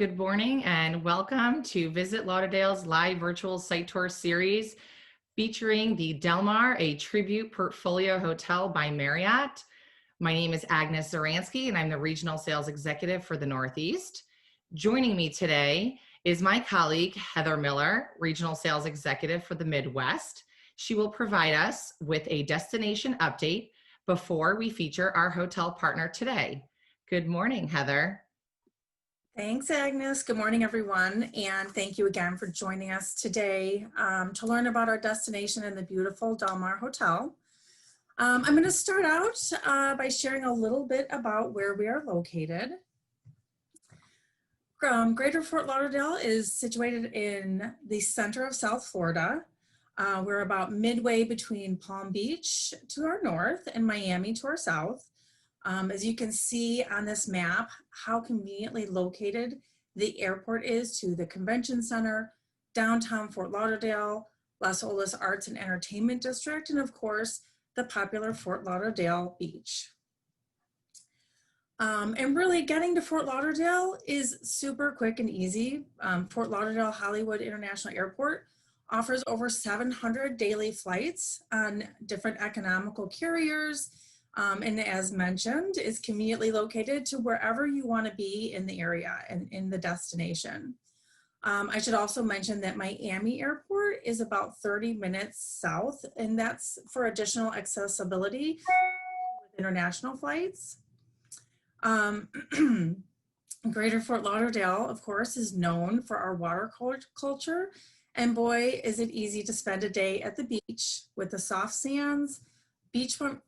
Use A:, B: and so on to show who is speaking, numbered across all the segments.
A: Good morning and welcome to Visit Lauderdale's live virtual site tour series featuring the Dalmar, a tribute portfolio hotel by Marriott. My name is Agnes Zaransky and I'm the Regional Sales Executive for the Northeast. Joining me today is my colleague, Heather Miller, Regional Sales Executive for the Midwest. She will provide us with a destination update before we feature our hotel partner today. Good morning, Heather.
B: Thanks, Agnes. Good morning, everyone. And thank you again for joining us today to learn about our destination in the beautiful Dalmar Hotel. I'm going to start out by sharing a little bit about where we are located. Greater Fort Lauderdale is situated in the center of South Florida. We're about midway between Palm Beach to our north and Miami to our south. As you can see on this map, how conveniently located the airport is to the convention center, downtown Fort Lauderdale, Las Olas Arts and Entertainment District, and of course, the popular Fort Lauderdale Beach. And really getting to Fort Lauderdale is super quick and easy. Fort Lauderdale Hollywood International Airport offers over 700 daily flights on different economical carriers. And as mentioned, is conveniently located to wherever you want to be in the area and in the destination. I should also mention that Miami Airport is about 30 minutes south, and that's for additional accessibility with international flights. Greater Fort Lauderdale, of course, is known for our water culture, and boy, is it easy to spend a day at the beach with the soft sands, beachfront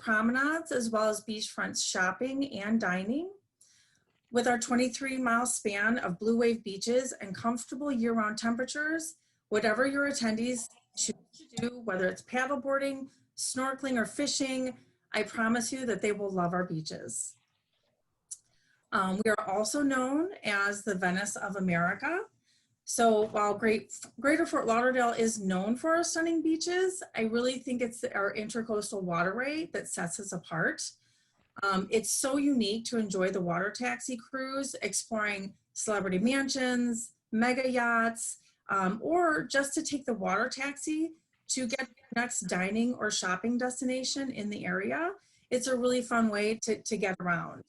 B: promenades, as well as beachfront shopping and dining. With our 23-mile span of blue wave beaches and comfortable year-round temperatures, whatever your attendees choose to do, whether it's paddleboarding, snorkeling, or fishing, I promise you that they will love our beaches. We are also known as the Venice of America. So while Greater Fort Lauderdale is known for our stunning beaches, I really think it's our intercoastal waterway that sets us apart. It's so unique to enjoy the water taxi cruise, exploring celebrity mansions, mega yachts, or just to take the water taxi to get your next dining or shopping destination in the area. It's a really fun way to get around.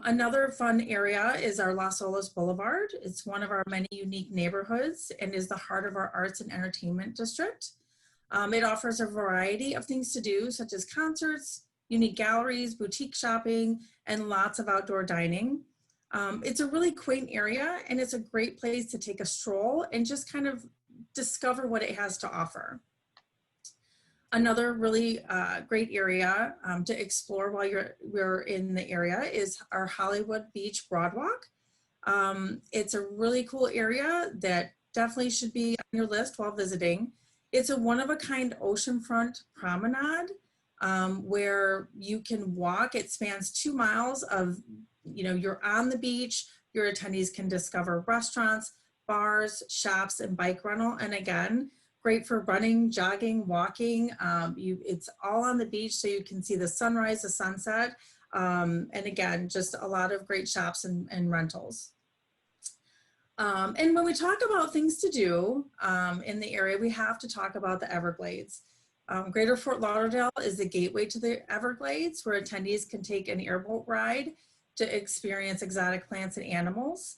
B: Another fun area is our Las Olas Boulevard. It's one of our many unique neighborhoods and is the heart of our arts and entertainment district. It offers a variety of things to do, such as concerts, unique galleries, boutique shopping, and lots of outdoor dining. It's a really quaint area, and it's a great place to take a stroll and just kind of discover what it has to offer. Another really great area to explore while you're in the area is our Hollywood Beach Broadwalk. It's a really cool area that definitely should be on your list while visiting. It's a one-of-a-kind oceanfront promenade where you can walk. It spans 2 miles of, you're on the beach. Your attendees can discover restaurants, bars, shops, and bike rental. And again, great for running, jogging, walking. It's all on the beach, so you can see the sunrise, the sunset, and again, just a lot of great shops and rentals. And when we talk about things to do in the area, we have to talk about the Everglades. Greater Fort Lauderdale is the gateway to the Everglades, where attendees can take an airboat ride to experience exotic plants and animals.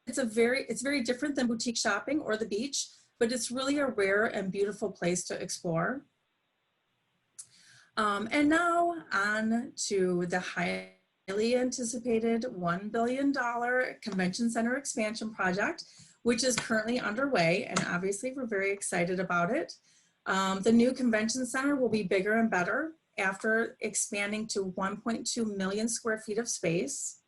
B: It's very different than boutique shopping or the beach, but it's really a rare and beautiful place to explore. And now on to the highly anticipated $1 billion convention center expansion project, which is currently underway, and obviously we're very excited about it. The new convention center will be bigger and better after expanding to 1.2 million square feet of space.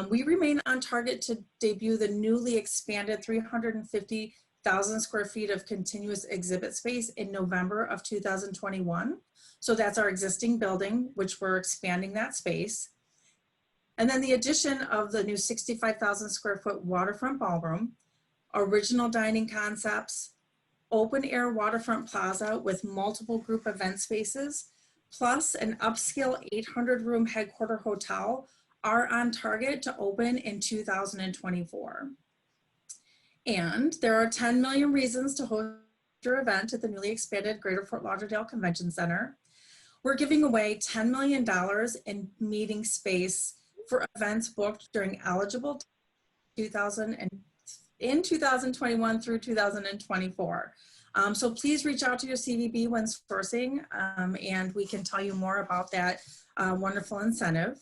B: We remain on target to debut the newly expanded 350,000 square feet of continuous exhibit space in November of 2021. So that's our existing building, which we're expanding that space. And then the addition of the new 65,000 square foot waterfront ballroom, original dining concepts, open air waterfront plaza with multiple group event spaces, plus an upscale 800 room headquarter hotel, are on target to open in 2024. And there are 10 million reasons to host your event at the newly expanded Greater Fort Lauderdale Convention Center. We're giving away $10 million in meeting space for events booked during eligible 2021 through 2024. So please reach out to your CVB when sourcing, and we can tell you more about that wonderful incentive.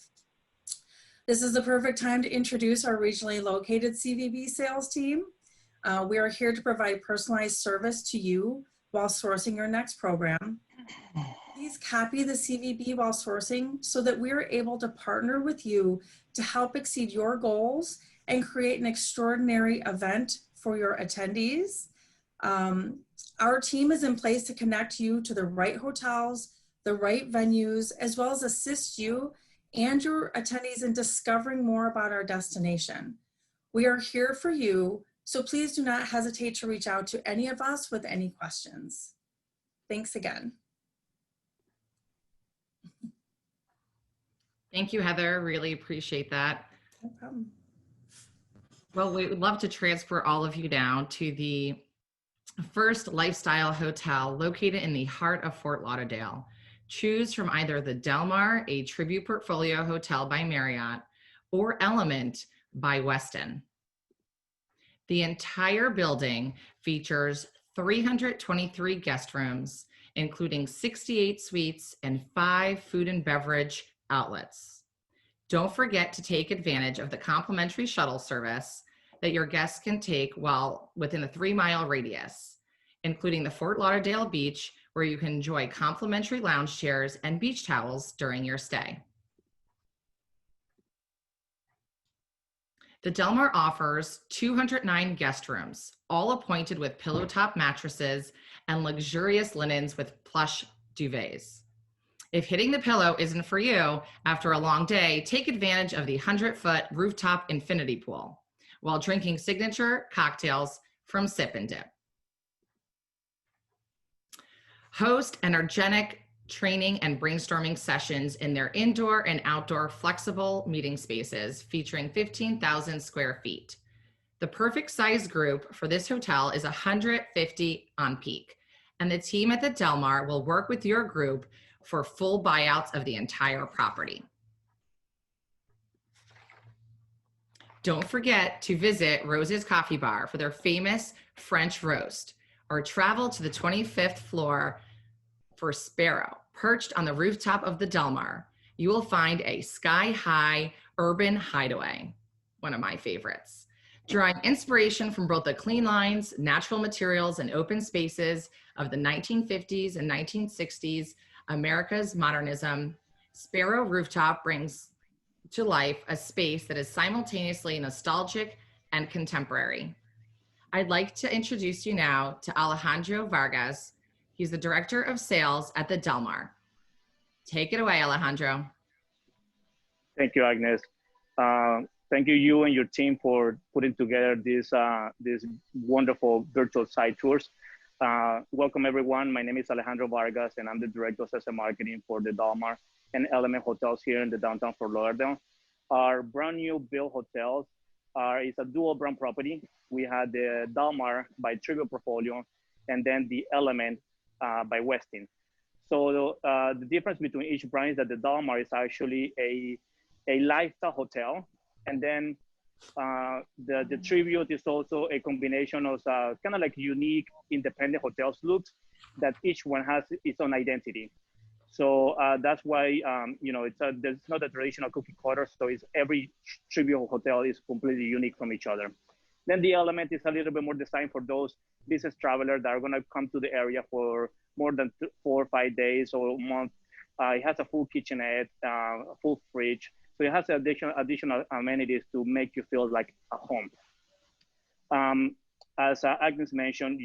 B: This is the perfect time to introduce our regionally located CVB sales team. We are here to provide personalized service to you while sourcing your next program. Please copy the CVB while sourcing so that we are able to partner with you to help exceed your goals and create an extraordinary event for your attendees. Our team is in place to connect you to the right hotels, the right venues, as well as assist you and your attendees in discovering more about our destination. We are here for you, so please do not hesitate to reach out to any of us with any questions. Thanks again.
A: Thank you, Heather. Really appreciate that.
B: No problem.
A: Well, we would love to transfer all of you down to the first lifestyle hotel located in the heart of Fort Lauderdale. Choose from either the Dalmar, a tribute portfolio hotel by Marriott, or Element by Westin. The entire building features 323 guest rooms, including 68 suites and 5 food and beverage outlets. Don't forget to take advantage of the complimentary shuttle service that your guests can take while within a 3-mile radius, including the Fort Lauderdale Beach, where you can enjoy complimentary lounge chairs and beach towels during your stay. The Dalmar offers 209 guest rooms, all appointed with pillow top mattresses and luxurious linens with plush duvets. If hitting the pillow isn't for you after a long day, take advantage of the 100-foot rooftop infinity pool while drinking signature cocktails from Sip and Dip. Host energetic training and brainstorming sessions in their indoor and outdoor flexible meeting spaces featuring 15,000 square feet. The perfect size group for this hotel is 150 on peak, and the team at the Dalmar will work with your group for full buyouts of the entire property. Don't forget to visit Rose's Coffee Bar for their famous French roast, or travel to the 25th floor for Sparrow. Perched on the rooftop of the Dalmar, you will find a sky-high urban hideaway, one of my favorites, drawing inspiration from both the clean lines, natural materials, and open spaces of the 1950s and 1960s America's modernism. Sparrow Rooftop brings to life a space that is simultaneously nostalgic and contemporary. I'd like to introduce you now to Alejandro Vargas. He's the Director of Sales at the Dalmar. Take it away, Alejandro.
C: Thank you, Agnes. Thank you and your team for putting together this wonderful virtual site tours. Welcome, everyone. My name is Alejandro Vargas, and I'm the Director of Sales and Marketing for the Dalmar and Element hotels here in the downtown Fort Lauderdale. Our brand new build hotels is a dual brand property. We had the Dalmar by Tribute Portfolio, and then the Element by Westin. So the difference between each brand is that the Dalmar is actually a lifestyle hotel, and then the Tribute is also a combination of kind of like unique independent hotels looks that each one has its own identity. So that's why there's not a traditional cookie cutter. So every Tribute hotel is completely unique from each other. Then the Element is a little bit more designed for those business travelers that are going to come to the area for more than 4 or 5 days or a month. It has a full kitchenette, a full fridge. So it has additional amenities to make you feel like at home. As Agnes mentioned,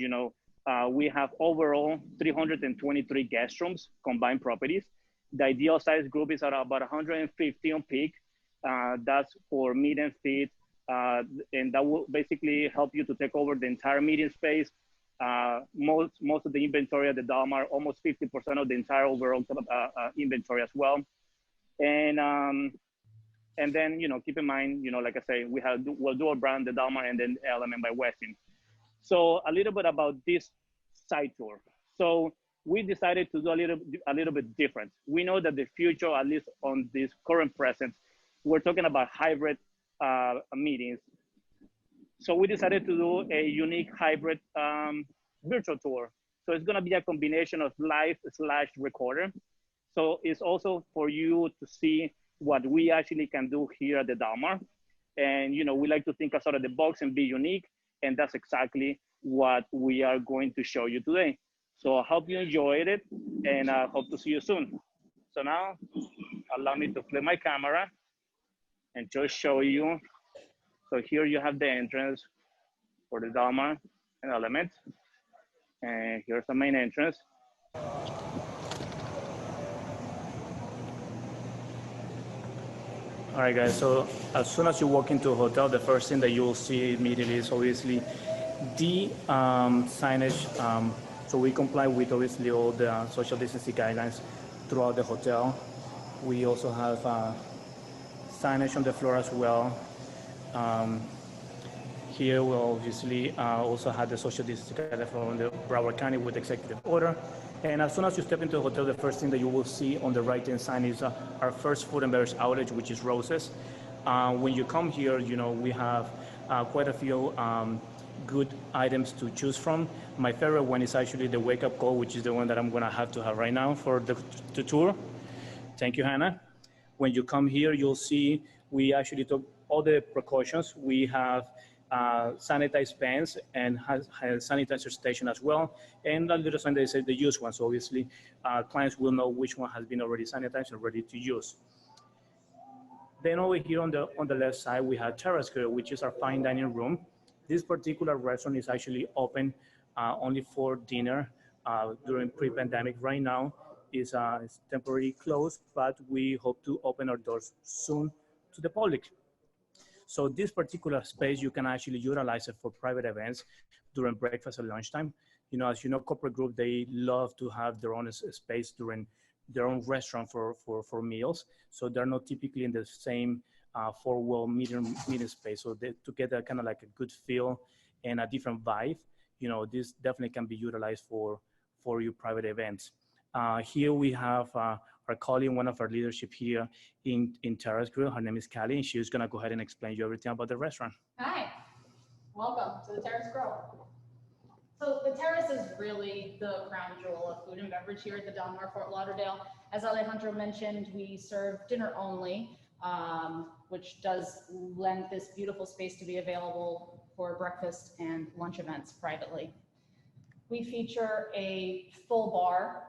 C: we have overall 323 guest rooms, combined properties. The ideal size group is at about 150 on peak. That's for meet and feed. And that will basically help you to take over the entire meeting space. Most of the inventory at the Dalmar, almost 50% of the entire overall inventory as well. And And then, keep in mind, like I say, we'll do a brand, the Dalmar, and then Element by Westin. So a little bit about this site tour. So we decided to do a little bit different. We know that the future, at least on this current present, we're talking about hybrid meetings. So we decided to do a unique hybrid virtual tour. So it's gonna be a combination of live/recorder. So it's also for you to see what we actually can do here at the Dalmar. And we like to think outside of the box and be unique. And that's exactly what we are going to show you today. So I hope you enjoyed it, and I hope to see you soon. So now, allow me to flip my camera and just show you. So here you have the entrance for the Dalmar and Element. And here's the main entrance.
D: All right, guys, so as soon as you walk into a hotel, the first thing that you will see immediately is obviously the signage. So we comply with obviously all the social distancing guidelines throughout the hotel. We also have signage on the floor as well. Here we'll obviously also have the social distancing guidelines from the Broward County with executive order. And as soon as you step into the hotel, the first thing that you will see on the right-hand side is our first food and beverage outlet, which is Roses. When you come here, we have quite a few good items to choose from. My favorite one is actually the wake-up call, which is the one that I'm gonna have to have right now for the tour. Thank you, Hannah. When you come here, you'll see we actually took all the precautions. We have sanitized pens and has sanitizer station as well, and a little sign they say the used one. So obviously, clients will know which one has been already sanitized and ready to use. Then over here on the left side, we have Terrace Grill, which is our fine dining room. This particular restaurant is actually open only for dinner during pre-pandemic. Right now, it's temporarily closed, but we hope to open our doors soon to the public. So this particular space, you can actually utilize it for private events during breakfast and lunchtime. As you know, corporate group, they love to have their own space during their own restaurant for meals. So they're not typically in the same four-wall meeting space. So to get a kind of like a good feel and a different vibe, this definitely can be utilized for your private events. Here we have our colleague, one of our leadership here in Terrace Grill. Her name is Callie, and she's gonna go ahead and explain you everything about the restaurant.
E: Hi, welcome to the Terrace Grill. So the Terrace is really the crown jewel of food and beverage here at the Downtown Fort Lauderdale. As Alejandro mentioned, we serve dinner only, which does lend this beautiful space to be available for breakfast and lunch events privately. We feature a full bar,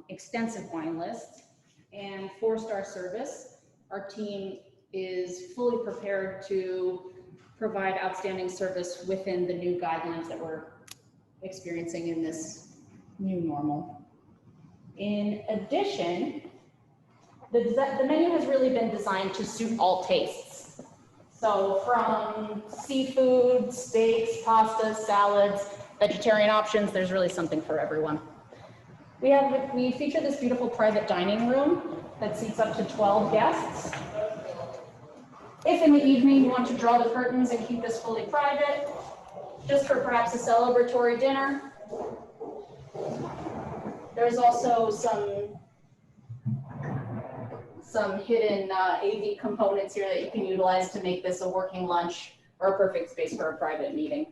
E: extensive wine list, and 4-star service. Our team is fully prepared to provide outstanding service within the new guidelines that we're experiencing in this new normal. In addition, the menu has really been designed to suit all tastes. So from seafood, steaks, pastas, salads, vegetarian options, there's really something for everyone. We feature this beautiful private dining room that seats up to 12 guests. If in the evening you want to draw the curtains and keep this fully private, just for perhaps a celebratory dinner, there's also some hidden AV components here that you can utilize to make this a working lunch or a perfect space for a private meeting.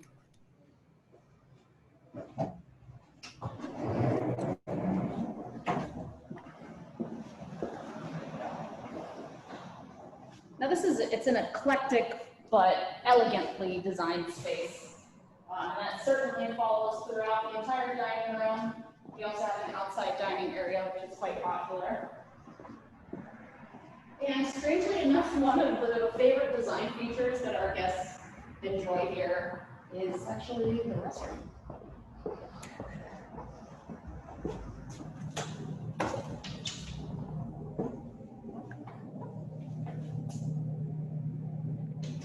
E: Now it's an eclectic but elegantly designed space. And that certainly follows throughout the entire dining room. We also have an outside dining area, which is quite popular. And strangely enough, one of the favorite design features that our guests enjoy here is actually the restroom.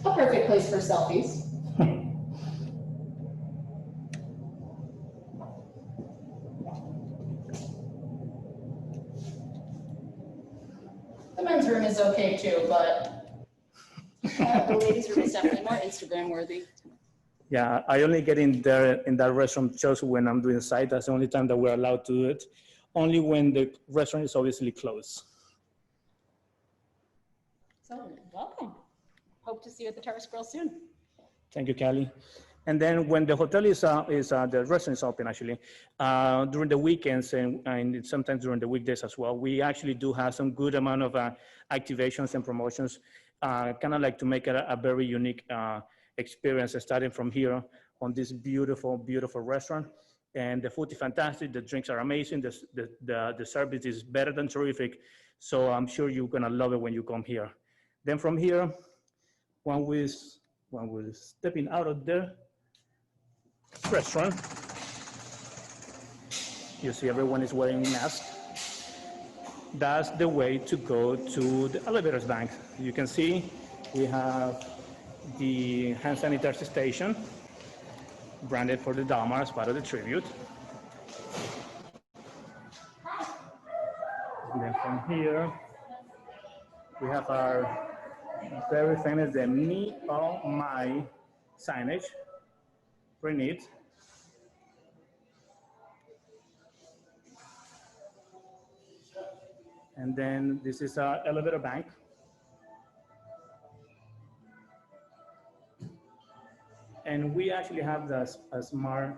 E: A perfect place for selfies. The men's room is okay too, but ladies' room is definitely more Instagram worthy.
D: Yeah, I only get in there in that restaurant just when I'm doing the site. That's the only time that we're allowed to do it. Only when the restaurant is obviously closed.
E: So welcome. Hope to see you at the Terrace Grill soon.
D: Thank you, Kelly. And then when the hotel the restaurant is open actually, during the weekends and sometimes during the weekdays as well, we actually do have some good amount of activations and promotions, kind of like to make it a very unique experience starting from here on this beautiful, beautiful restaurant. And the food is fantastic, the drinks are amazing, the service is better than terrific. So I'm sure you're gonna love it when you come here. Then from here, when we're stepping out of the restaurant, you see everyone is wearing masks. That's the way to go to the elevators bank. You can see we have the hand sanitizer station branded for the Dalmar as part of the tribute. And then from here, we have our very famous the Me Oh My signage, pretty neat. And then this is our elevator bank. And we actually have a smart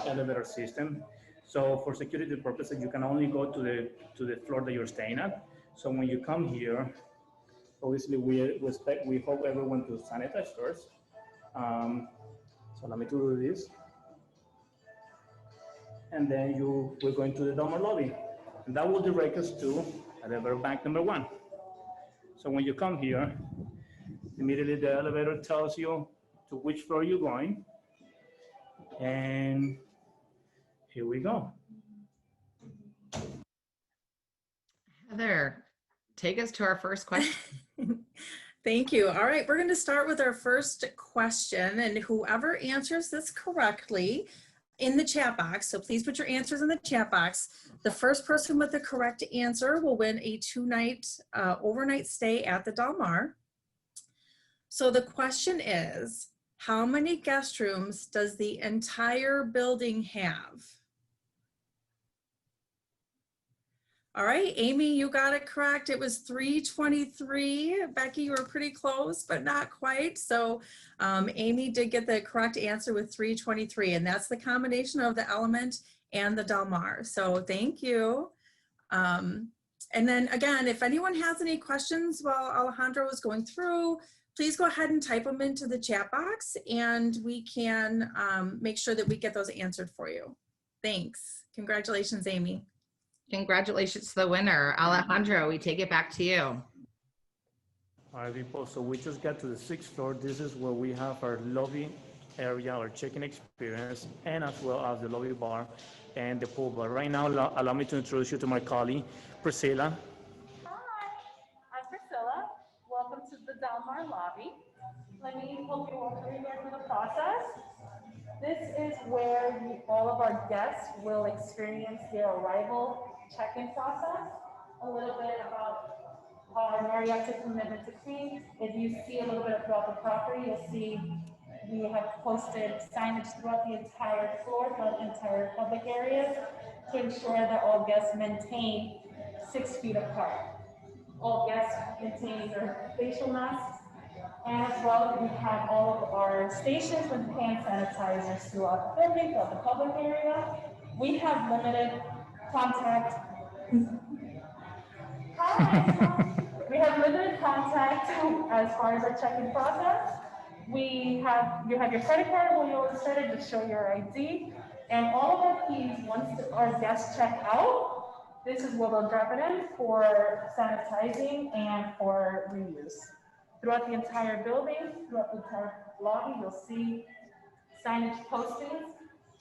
D: elevator system. So for security purposes, you can only go to the floor that you're staying at. So when you come here, obviously we hope everyone to sanitize first. So let me do this. And then we're going to the Dalmar lobby. And that will direct us to elevator bank number 1. So when you come here, immediately the elevator tells you to which floor you're going. And here we go.
A: Heather, take us to our first question.
B: Thank you. All right, we're going to start with our first question, and whoever answers this correctly in the chat box, so please put your answers in the chat box. The first person with the correct answer will win a 2-night overnight stay at the Dalmar. So the question is, how many guest rooms does the entire building have? All right, Amy, you got it correct. It was 323. Becky, you were pretty close, but not quite. So Amy did get the correct answer with 323, and that's the combination of the Element and the Dalmar. So thank you. And then again, if anyone has any questions while Alejandro is going through, please go ahead and type them into the chat box, and we can make sure that we get those answered for you. Thanks. Congratulations, Amy.
A: Congratulations to the winner. Alejandro, we take it back to you.
D: All right, people, so we just got to the 6th floor. This is where we have our lobby area, our check-in experience, and as well as the lobby bar and the pool bar. Right now, allow me to introduce you to my colleague, Priscilla.
F: Hi, I'm Priscilla. Welcome to the Dalmar lobby. Let me help you walk through here through the process. This is where all of our guests will experience their arrival check-in process. A little bit about our Marriott's commitment to clean. If you see a little bit throughout the property, you'll see we have posted signage throughout the entire floor, throughout the entire public areas, to ensure that all guests maintain 6 feet apart. All guests maintain their facial masks. And as well, we have all of our stations with hand sanitizers throughout the building, throughout the public area. We have limited contact. Hi. We have limited contact as far as our check-in process. You have your credit card when you're started to show your ID. And all of our keys, once our guests check out, this is where they'll drop it in for sanitizing and for reuse. Throughout the entire building, throughout the entire lobby, you'll see signage postings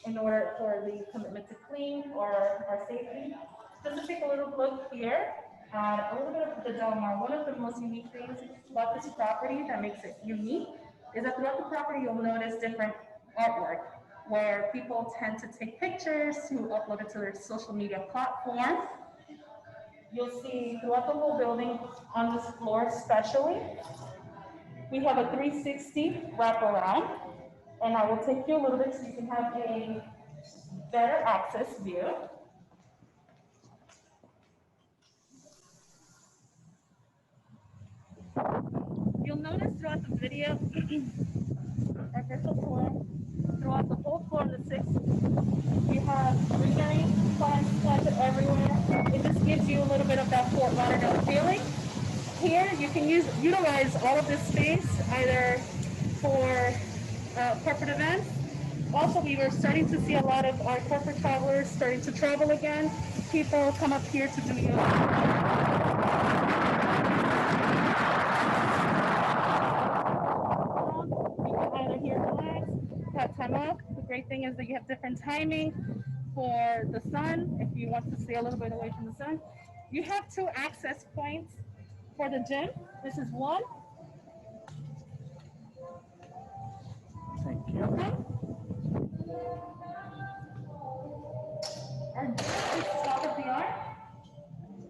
F: in order for the commitment to clean or our safety. Just to take a little look here at a little bit of the Dalmar. One of the most unique things about this property that makes it unique is that throughout the property, you'll notice different artwork where people tend to take pictures to upload it to their social media platform. You'll see throughout the whole building, on this floor especially, We have a 360 wraparound, and I will take you a little bit so you can have a better access view. You'll notice throughout the video, our virtual tour, throughout the whole floor of the 6th, you have greenery, plants planted everywhere. It just gives you a little bit of that Fort Lauderdale feeling. Here, you can utilize all of this space either for corporate events. Also, we were starting to see a lot of our corporate travelers starting to travel again. People come up here to do yoga. Have time off. The great thing is that you have different timing for the sun if you want to stay a little bit away from the sun. You have 2 access points for the gym. This is one.
D: Thank you.
F: Our gym is state of the art.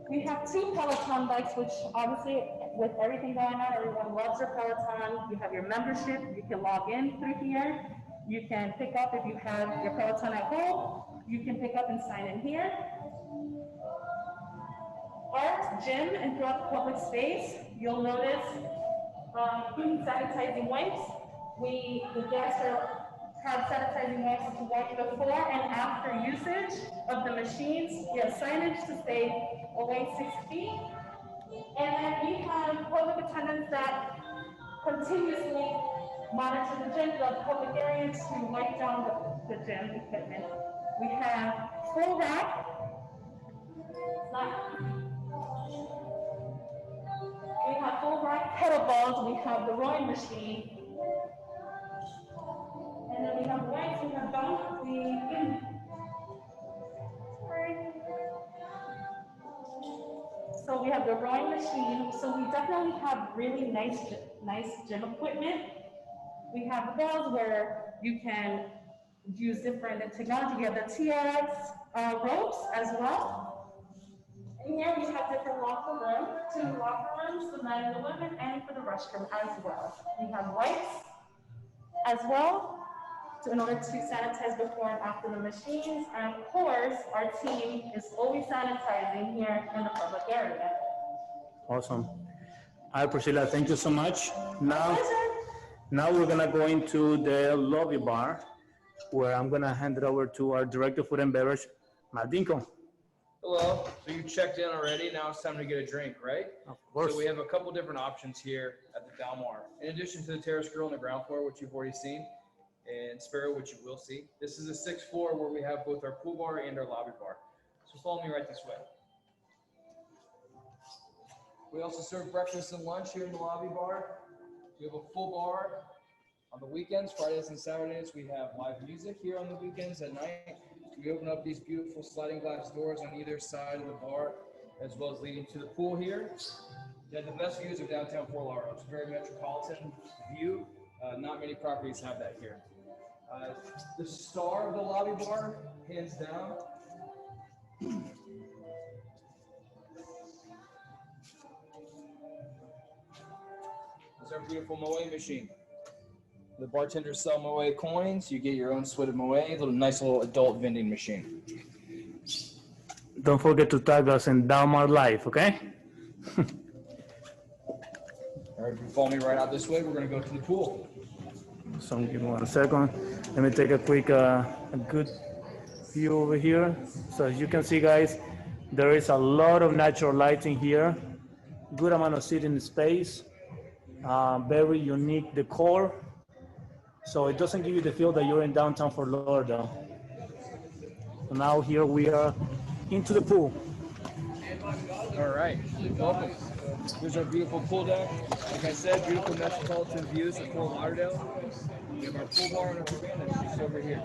F: We have 2 Peloton bikes, which obviously with everything going on, everyone loves their Peloton. You have your membership. You can log in through here. You can pick up if you have your Peloton at home. You can pick up and sign in here. Our gym and throughout the public space, you'll notice sanitizing wipes. The guests have sanitizing wipes to wipe before and after usage of the machines. We have signage to stay away 6 feet. And then we have public attendants that continuously monitor the gym throughout the public area to wipe down the gym equipment. We have full rack. We have full rack kettlebells. We have the rowing machine. And then we have weights. We have So we have the rowing machine. So we definitely have really nice gym equipment. We have the balls where you can use different technology. We have the TRX ropes as well. And here we have different locker rooms, 2 locker rooms, the men and the women, and for the restroom as well. We have wipes as well, in order to sanitize before and after the machines. And of course, our team is always sanitizing here in the public area.
D: Awesome. All right, Priscilla, thank you so much. Now we're gonna go into the lobby bar, where I'm gonna hand it over to our Director of Food and Beverage, Maldinko.
G: Hello, so you checked in already, now it's time to get a drink, right?
D: Of course.
G: So we have a couple different options here at the Dalmar. In addition to the Terrace Grill on the ground floor, which you've already seen, and Sparrow, which you will see. This is the 6th floor where we have both our pool bar and our lobby bar. So follow me right this way. We also serve breakfast and lunch here in the lobby bar. We have a full bar on the weekends, Fridays and Saturdays. We have live music here on the weekends at night. We open up these beautiful sliding glass doors on either side of the bar, as well as leading to the pool here. You have the best views of downtown Fort Lauderdale. It's a very metropolitan view. Not many properties have that here. The star of the lobby bar, hands down, is our beautiful Moët machine. The bartenders sell Moët coins. You get your own sweated Moët, nice little adult vending machine.
D: Don't forget to tag us in Dalmar Live, okay?
G: All right, if you follow me right out this way, we're gonna go to the pool.
D: So give me 1 second. Let me take a quick, a good view over here. So as you can see, guys, there is a lot of natural lighting here. Good amount of seating space. Very unique decor. So it doesn't give you the feel that you're in downtown Fort Lauderdale. So now here we are into the pool.
G: All right, welcome. Here's our beautiful pool deck. Like I said, beautiful metropolitan views of Fort Lauderdale. We have our pool bar and our cabana just over here.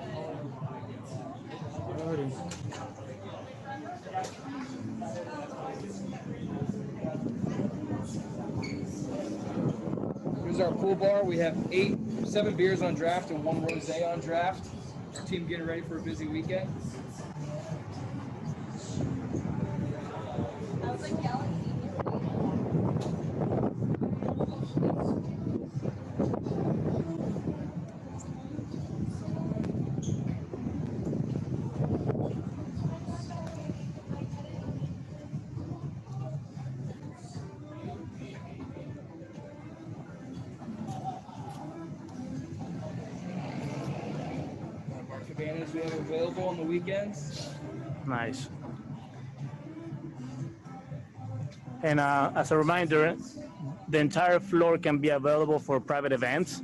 G: Here's our pool bar. We have 7 beers on draft and 1 rosé on draft. Our team getting ready for a busy weekend. cabanas we have available on the weekends.
D: Nice. And as a reminder, the entire floor can be available for private events,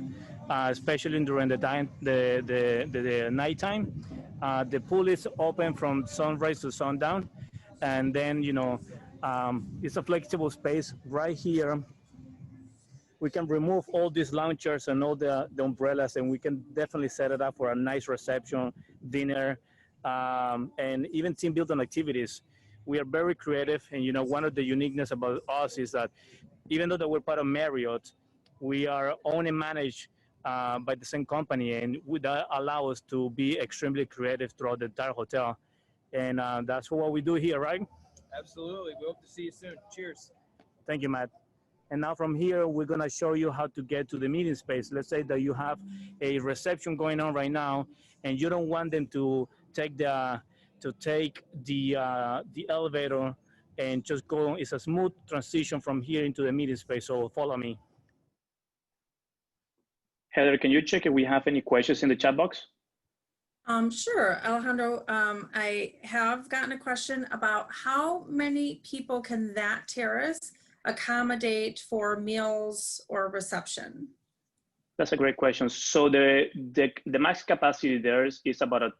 D: especially during the nighttime. The pool is open from sunrise to sundown, and then it's a flexible space right here. We can remove all these lawn chairs and all the umbrellas, and we can definitely set it up for a nice reception, dinner, and even team building activities. We are very creative, and one of the uniqueness about us is that even though that we're part of Marriott, we are owned and managed by the same company, and that allow us to be extremely creative throughout the entire hotel. And that's what we do here, right?
G: Absolutely. We hope to see you soon. Cheers.
D: Thank you, Matt. And now from here, we're gonna show you how to get to the meeting space. Let's say that you have a reception going on right now, and you don't want them to take the elevator and just go. It's a smooth transition from here into the meeting space. So follow me.
C: Heather, can you check if we have any questions in the chat box?
B: Sure, Alejandro. I have gotten a question about how many people can that terrace accommodate for meals or reception?
C: That's a great question. So the max capacity there is about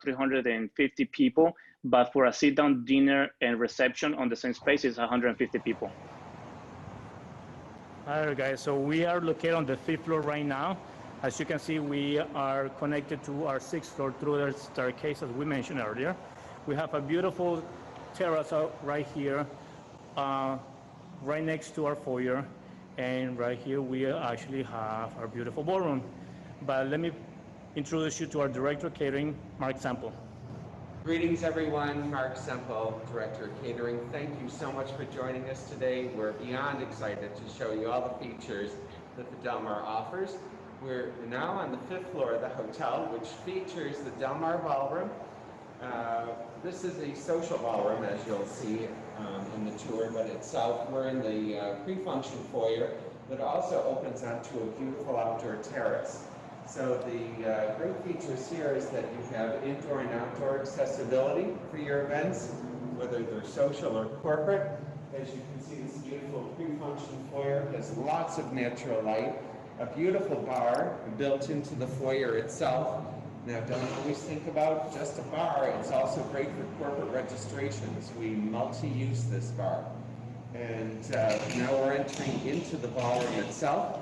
C: 350 people, but for a sit-down dinner and reception on the same space is 150 people.
D: All right, guys. So we are located on the 5th floor right now. As you can see, we are connected to our 6th floor through the staircase, as we mentioned earlier. We have a beautiful terrace out right here, right next to our foyer, and right here we actually have our beautiful ballroom. But let me introduce you to our director of catering, Mark Sample.
H: Greetings everyone, Mark Semple, Director of Catering. Thank you so much for joining us today. We're beyond excited to show you all the features that the Dalmar offers. We're now on the 5th floor of the hotel, which features the Dalmar Ballroom. This is a social ballroom, as you'll see in the tour, but itself, we're in the pre-function foyer that also opens onto a beautiful outdoor terrace. So the great features here is that you have indoor and outdoor accessibility for your events, whether they're social or corporate. As you can see, this beautiful pre-function foyer has lots of natural light, a beautiful bar built into the foyer itself. Now, don't always think about just a bar. It's also great for corporate registrations. We multi-use this bar. And now we're entering into the ballroom itself.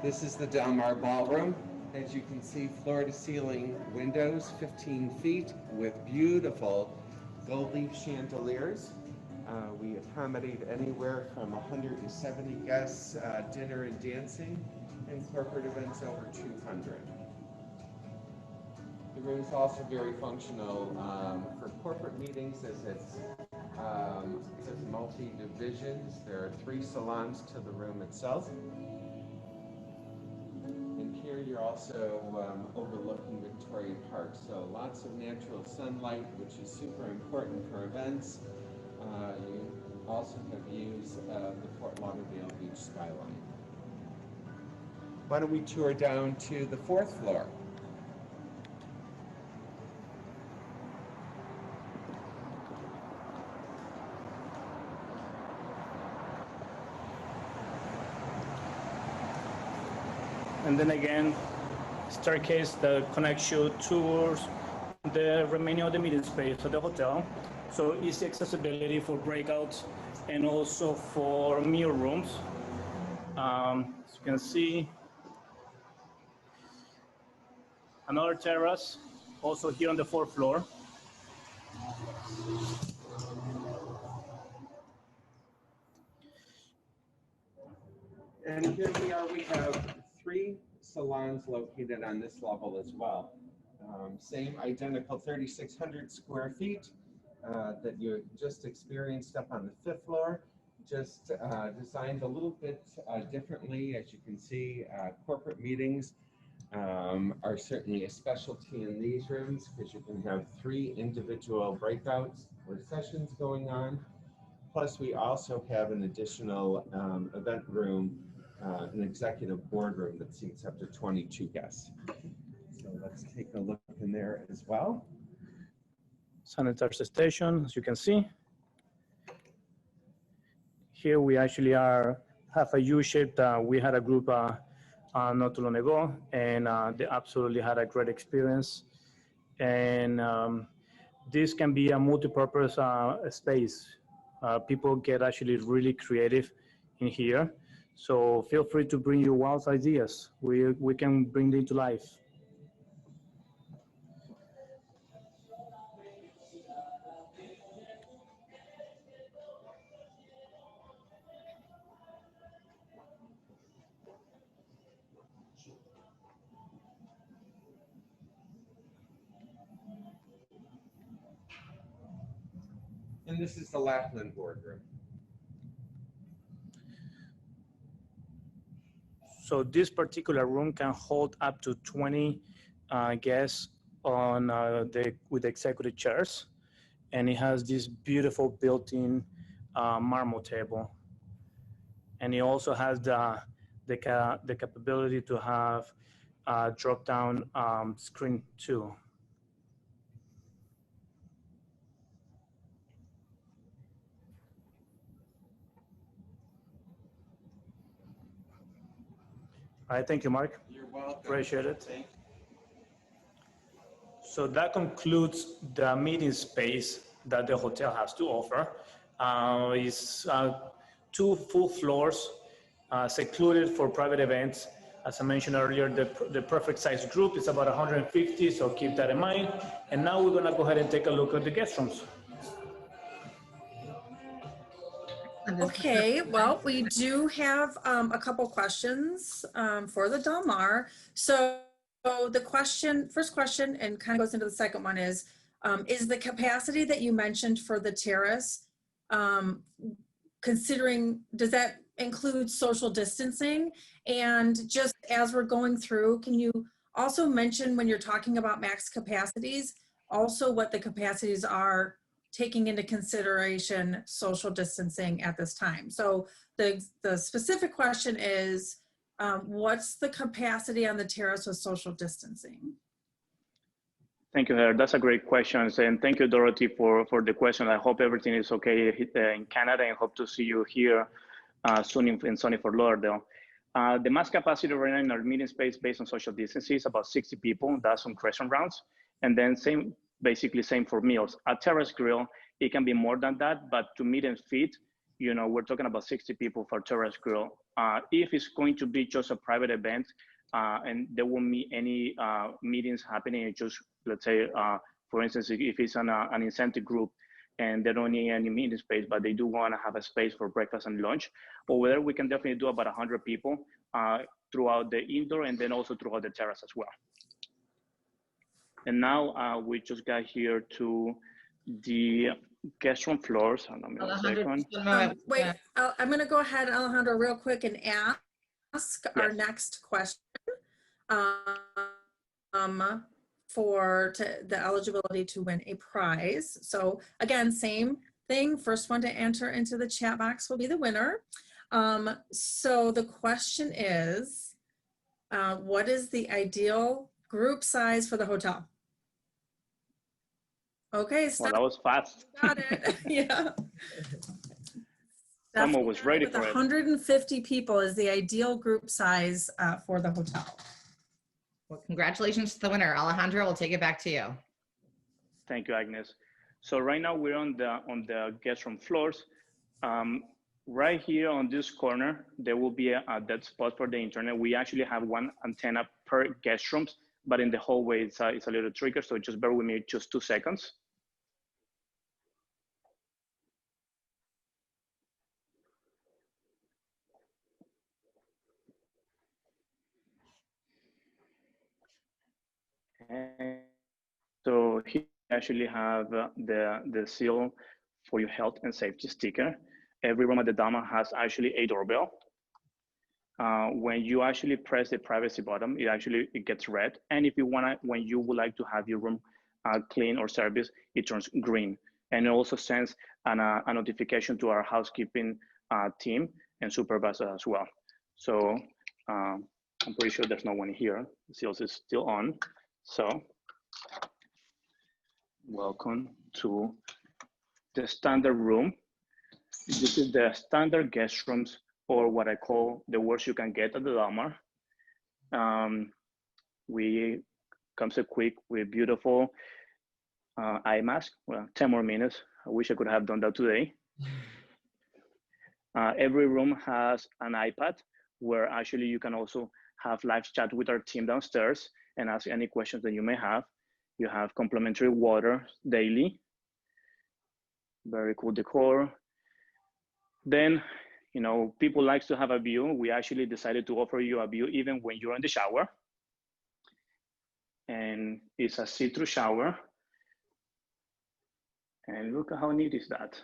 H: This is the Dalmar Ballroom. As you can see, floor-to-ceiling windows, 15 feet, with beautiful gold leaf chandeliers. We accommodate anywhere from 170 guests, dinner and dancing, and corporate events over 200. The room is also very functional for corporate meetings, as it's multi-divisions. There are 3 salons to the room itself. And here you're also overlooking Victoria Park, so lots of natural sunlight, which is super important for events. You also have views of the Fort Lauderdale beach skyline. Why don't we tour down to the 4th floor?
D: And then again, staircase that connects you towards the remaining of the meeting space of the hotel. So easy accessibility for breakouts and also for meal rooms. As you can see, another terrace, also here on the 4th floor.
H: And here we are, we have 3 salons located on this level as well. Same identical 3,600 square feet that you just experienced up on the 5th floor, just designed a little bit differently. As you can see, corporate meetings are certainly a specialty in these rooms, because you can have 3 individual breakouts or sessions going on. Plus, we also have an additional event room, an executive boardroom that seats up to 22 guests. So let's take a look
I: in there as well.
D: Sanitary station, as you can see. Here we actually have a U-shaped, we had a group not too long ago, and they absolutely had a great experience. And this can be a multi-purpose space. People get actually really creative in here. So feel free to bring your wild ideas. We can bring them to life.
H: And this is the Lapland Boardroom.
D: So this particular room can hold up to 20 guests on with executive chairs, and it has this beautiful built-in marble table, and it also has the capability to have a drop-down screen too. All right, thank you, Mark.
H: You're welcome.
D: Appreciate it. So that concludes the meeting space that the hotel has to offer. It's 2 full floors, secluded for private events. As I mentioned earlier, the perfect size group is about 150, so keep that in mind. And now we're gonna go ahead and take a look at the guest rooms.
B: Okay, well, we do have a couple questions for the Dalmar. So the first question, and kind of goes into the second one, is the capacity that you mentioned for the terrace, considering, does that include social distancing? And just as we're going through, can you also mention, when you're talking about max capacities, also what the capacities are, taking into consideration social distancing at this time? So the specific question is, what's the capacity on the terrace with social distancing?
C: Thank you, Heather. That's a great question. And thank you, Dorothy, for the question. I hope everything is okay in Canada, and hope to see you here soon in sunny Fort Lauderdale. The max capacity right now in our meeting space based on social distancing is about 60 people. That's on crescent rounds. And then basically same for meals. A terrace grill, it can be more than that, but to meet and feed, you know, we're talking about 60 people for terrace grill. If it's going to be just a private event, and there won't be any meetings happening, it's just, let's say, for instance, if it's an incentive group and they don't need any meeting space, but they do want to have a space for breakfast and lunch, over there we can definitely do about 100 people throughout the indoor and then also throughout the terrace as well. And now we just got here to the guest room floors. Hold on a second.
B: Wait, I'm going to go ahead, Alejandro, real quick and ask our next question for the eligibility to win a prize. So again, same thing. First one to enter into the chat box will be the winner. So the question is, what is the ideal group size for the hotel? Okay,
C: well, that was fast.
B: Got it. Yeah.
C: Someone was ready for it.
B: 150 people is the ideal group size for the hotel.
A: Well, congratulations to the winner. Alejandro, we'll take it back to you.
C: Thank you, Agnes. So right now we're on the guest room floors. Right here on this corner, there will be a dead spot for the internet. We actually have one antenna per guest rooms, but in the hallway it's a little trickier. So just bear with me just 2 seconds. And so here we actually have the seal for your health and safety sticker. Every room at the Dalmar has actually a doorbell. When you actually press the privacy button, it gets red. And if you when you would like to have your room clean or service, it turns green. And it also sends a notification to our housekeeping team and supervisor as well. So I'm pretty sure there's no one here. The seals is still on. So Welcome to the standard room. This is the standard guest rooms, or what I call the worst you can get at the Dalmar. We comes equipped with beautiful eye mask. Well, 10 more minutes. I wish I could have done that today. Every room has an iPad where actually you can also have live chat with our team downstairs and ask any questions that you may have. You have complimentary water daily. Very cool decor. Then, you know, people like to have a view. We actually decided to offer you a view even when you're in the shower. And it's a see-through shower. And look at how neat is that.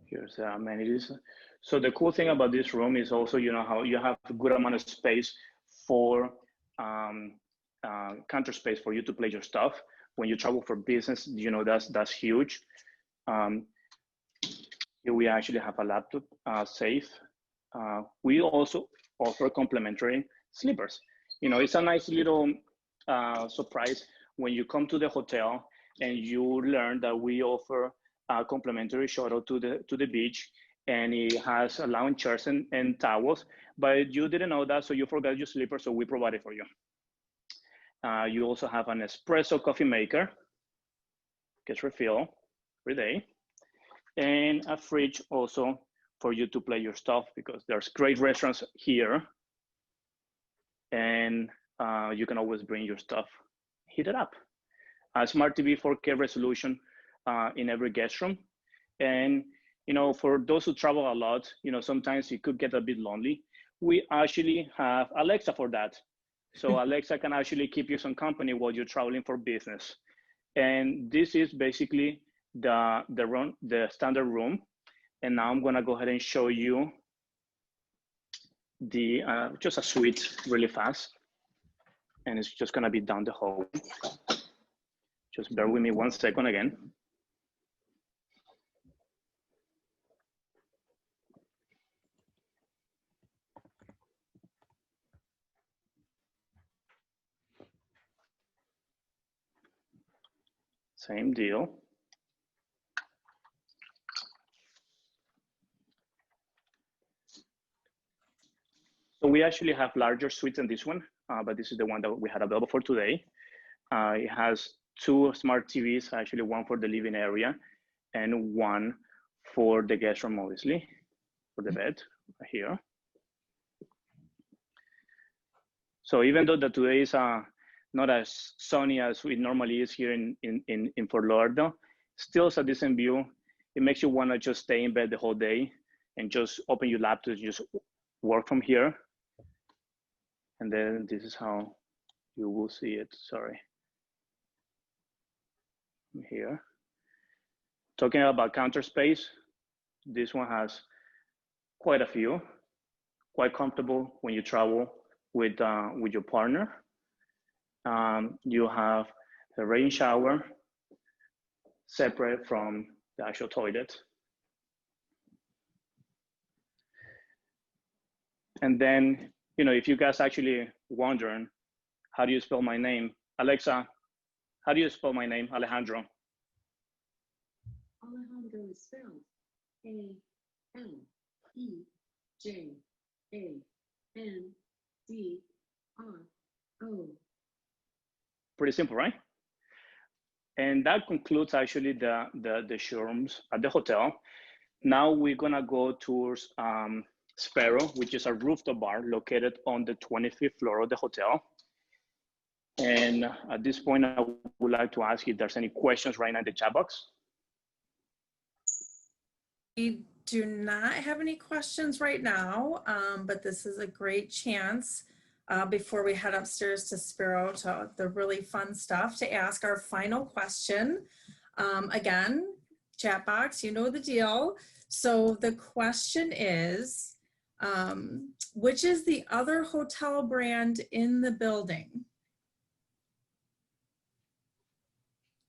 C: Here's the amenities. So the cool thing about this room is also, you know, how you have a good amount of space for counter space for you to play your stuff. When you travel for business, you know, that's huge. Here we actually have a laptop safe. We also offer complimentary slippers. You know, it's a nice little surprise when you come to the hotel and you learn that we offer a complimentary shuttle to the beach, and it has lounge chairs and towels, but you didn't know that, so you forgot your slippers, so we provide it for you. You also have an espresso coffee maker, gets refill every day, and a fridge also for you to play your stuff, because there's great restaurants here, and you can always bring your stuff, heat it up. A smart TV 4K resolution in every guest room. And, you know, for those who travel a lot, you know, sometimes it could get a bit lonely. We actually have Alexa for that. So Alexa can actually keep you some company while you're traveling for business. And this is basically the standard room. And now I'm gonna go ahead and show you the just a suite really fast. And it's just gonna be down the hall. Just bear with me 1 second again. Same deal. So we actually have larger suites than this one, but this is the one that we had available for today. It has 2 smart TVs, actually one for the living area and one for the guest room, obviously, for the bed right here. So even though that today is not as sunny as it normally is here in Fort Lauderdale, still it's a decent view. It makes you want to just stay in bed the whole day and just open your laptop and just work from here. And then this is how you will see it, sorry. Here. Talking about counter space, this one has quite a few, quite comfortable when you travel with your partner. You have the rain shower separate from the actual toilet. And then, you know, if you guys actually wondering, how do you spell my name? Alexa, how do you spell my name, Alejandro?
I: Alejandro is spelled A-L-E-J-A-N-D-R-O.
C: Pretty simple, right? And that concludes actually the showrooms at the hotel. Now we're gonna go towards Sparrow, which is a rooftop bar located on the 25th floor of the hotel. And at this point, I would like to ask if there's any questions right now in the chat box.
B: We do not have any questions right now, but this is a great chance before we head upstairs to Sparrow to the really fun stuff to ask our final question. Again, chat box, you know the deal. So the question is, which is the other hotel brand in the building?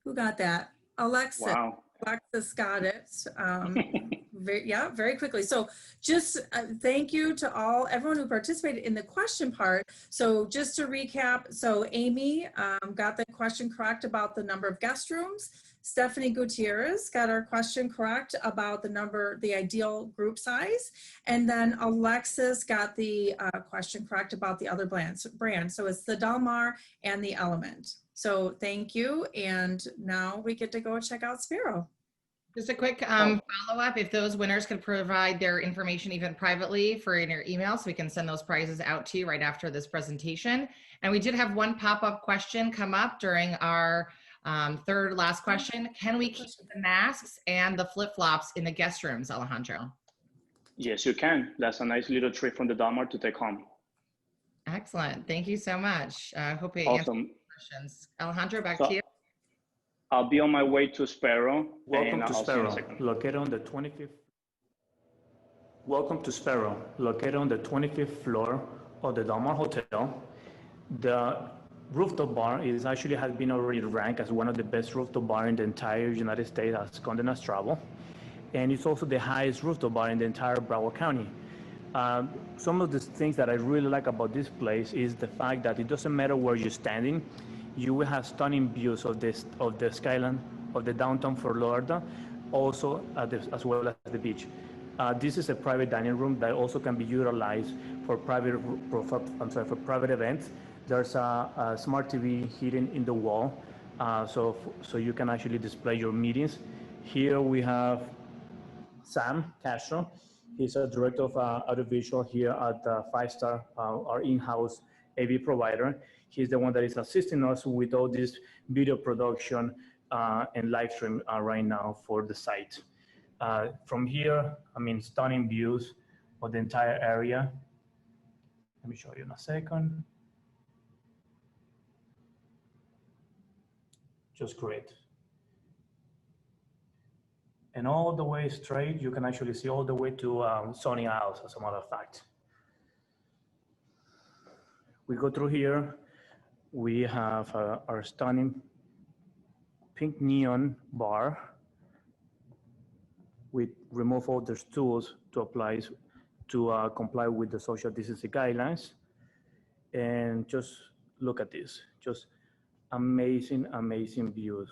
B: Who got that? Alexis.
C: Wow.
B: Alexis got it. very quickly. So just thank you to everyone who participated in the question part. So just to recap, so Amy got the question correct about the number of guest rooms. Stephanie Gutierrez got our question correct about the ideal group size. And then Alexis got the question correct about the other brands. So it's the Dalmar and the Element. So thank you. And now we get to go check out Sparrow.
A: Just a quick follow-up, if those winners could provide their information even privately in your email, so we can send those prizes out to you right after this presentation. And we did have one pop-up question come up during our third last question. Can we keep the masks and the flip-flops in the guest rooms, Alejandro?
C: Yes, you can. That's a nice little trick from the Dalmar to take home.
A: Excellent. Thank you so much. I hope we answered questions. Alejandro, back to you.
C: I'll be on my way to Sparrow.
D: Welcome to Sparrow, located on the 25th. Welcome to Sparrow, located on the 25th floor of the Dalmar Hotel. The rooftop bar has been already ranked as one of the best rooftop bar in the entire United States as Condé Nast Travel, and it's also the highest rooftop bar in the entire Broward County. Some of the things that I really like about this place is the fact that it doesn't matter where you're standing, you will have stunning views of the skyline of the downtown Fort Lauderdale, also as well as the beach. This is a private dining room that also can be utilized for private events. There's a smart TV hidden in the wall, so you can actually display your meetings. Here we have Sam Castro. He's a director of audiovisual here at 5-Star, our in-house AV provider. He's the one that is assisting us with all this video production and live stream right now for the site. From here, stunning views of the entire area. Let me show you in a second. Just great. And all the way straight, you can actually see all the way to Sony Isles, as a matter of fact. We go through here. We have our stunning pink neon bar. We remove all the stools to comply with the social distancing guidelines. And just look at this, just amazing, amazing views.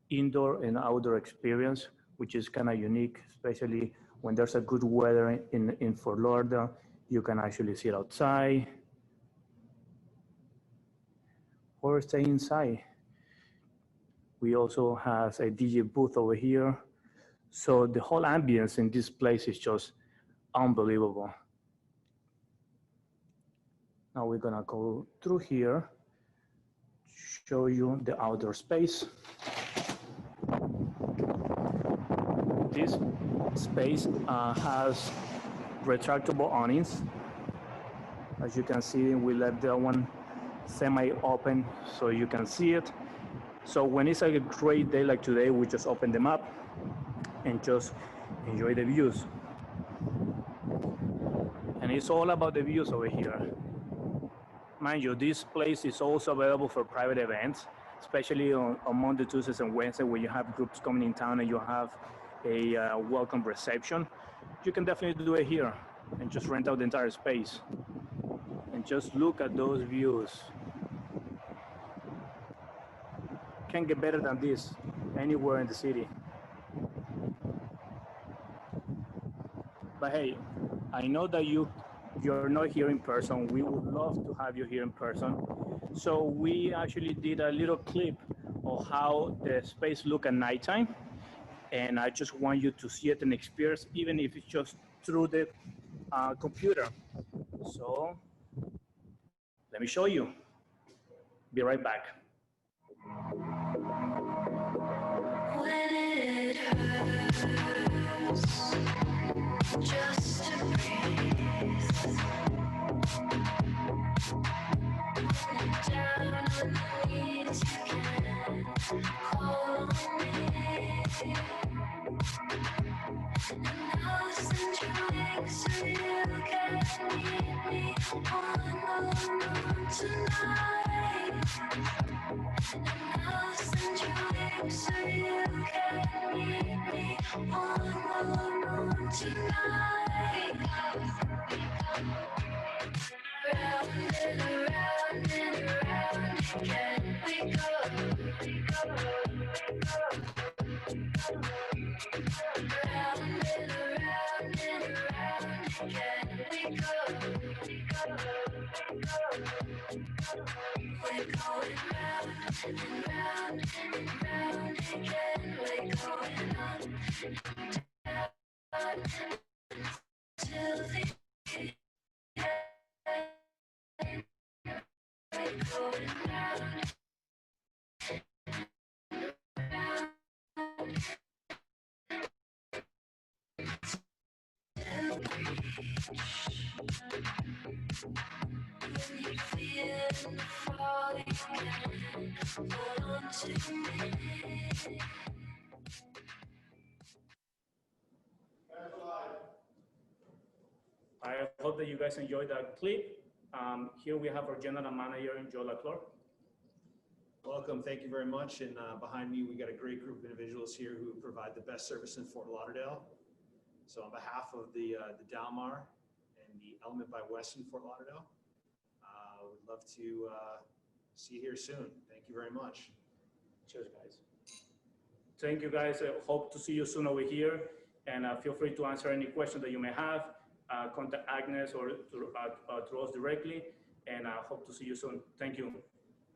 D: Indoor and outdoor experience, which is kind of unique, especially when there's a good weather in Fort Lauderdale. You can actually sit outside or stay inside. We also have a DJ booth over here. So the whole ambience in this place is just unbelievable. Now we're gonna go through here, show you the outdoor space. This space has retractable awnings. As you can see, we left that one semi-open so you can see it. So when it's like a great day like today, we just open them up and just enjoy the views. And it's all about the views over here. Mind you, this place is also available for private events, especially on Monday, Tuesdays, and Wednesday, when you have groups coming in town and you have a welcome reception. You can definitely do it here and just rent out the entire space. And just look at those views. Can't get better than this anywhere in the city. But hey, I know that you're not here in person. We would love to have you here in person. So we actually did a little clip of how the space look at nighttime. And I just want you to see it and experience, even if it's just through the computer. So let me show you. Be right back.
J: When it hurts, just to breathe. Down on the knees, you can call me. And I'll send you wings so you can meet me on the moon tonight. And I'll send you wings so you can meet me on the moon tonight. Round and around again we go. Round and around again we go. We're going round and round and round again. We're going on till the end. We're going round and round till we when you feel the fall, you can hold on to me.
D: I hope that you guys enjoyed that clip. Here we have our general manager, Joe Leclerc.
K: Welcome, thank you very much. And behind me, we got a great group of individuals here who provide the best service in Fort Lauderdale. So on behalf of the Dalmar and the Element by Weston Fort Lauderdale, we'd love to see you here soon. Thank you very much.
D: Cheers, guys. Thank you, guys. I hope to see you soon over here. And feel free to answer any questions that you may have. Contact Agnes or through us directly. And I hope to see you soon. Thank you.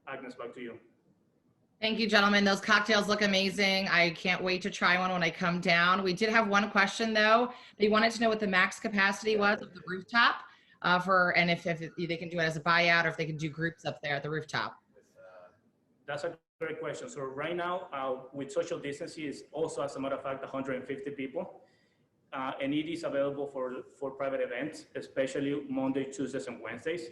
D: Agnes, back to you.
A: Thank you, gentlemen. Those cocktails look amazing. I can't wait to try one when I come down. We did have one question though. They wanted to know what the max capacity was of the rooftop and if they can do it as a buyout or if they can do groups up there at the rooftop.
D: That's a great question. So right now, with social distancing, is also, as a matter of fact, 150 people. And it is available for private events, especially Monday, Tuesdays, and Wednesdays.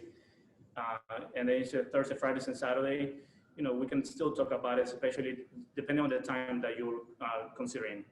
D: And then it's Thursday, Fridays, and Saturday. You know, we can still talk about it, especially depending on the time that you're considering.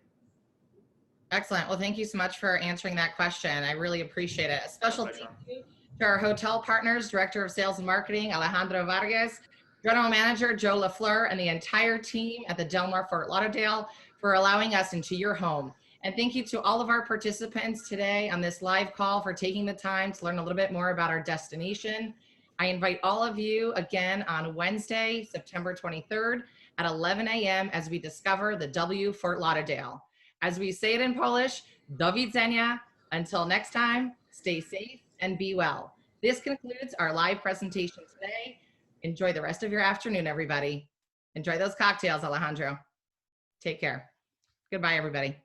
A: Excellent. Well, thank you so much for answering that question. I really appreciate it. A special thank you to our hotel partners, Director of Sales and Marketing, Alejandro Vargas, General Manager, Joe LaFleur, and the entire team at the Dalmar Fort Lauderdale for allowing us into your home. And thank you to all of our participants today on this live call for taking the time to learn a little bit more about our destination. I invite all of you again on Wednesday, September 23rd at 11 a.m. as we discover the W Fort Lauderdale. As we say it in Polish, do widzenia. Until next time, stay safe and be well. This concludes our live presentation today. Enjoy the rest of your afternoon, everybody. Enjoy those cocktails, Alejandro. Take care. Goodbye, everybody.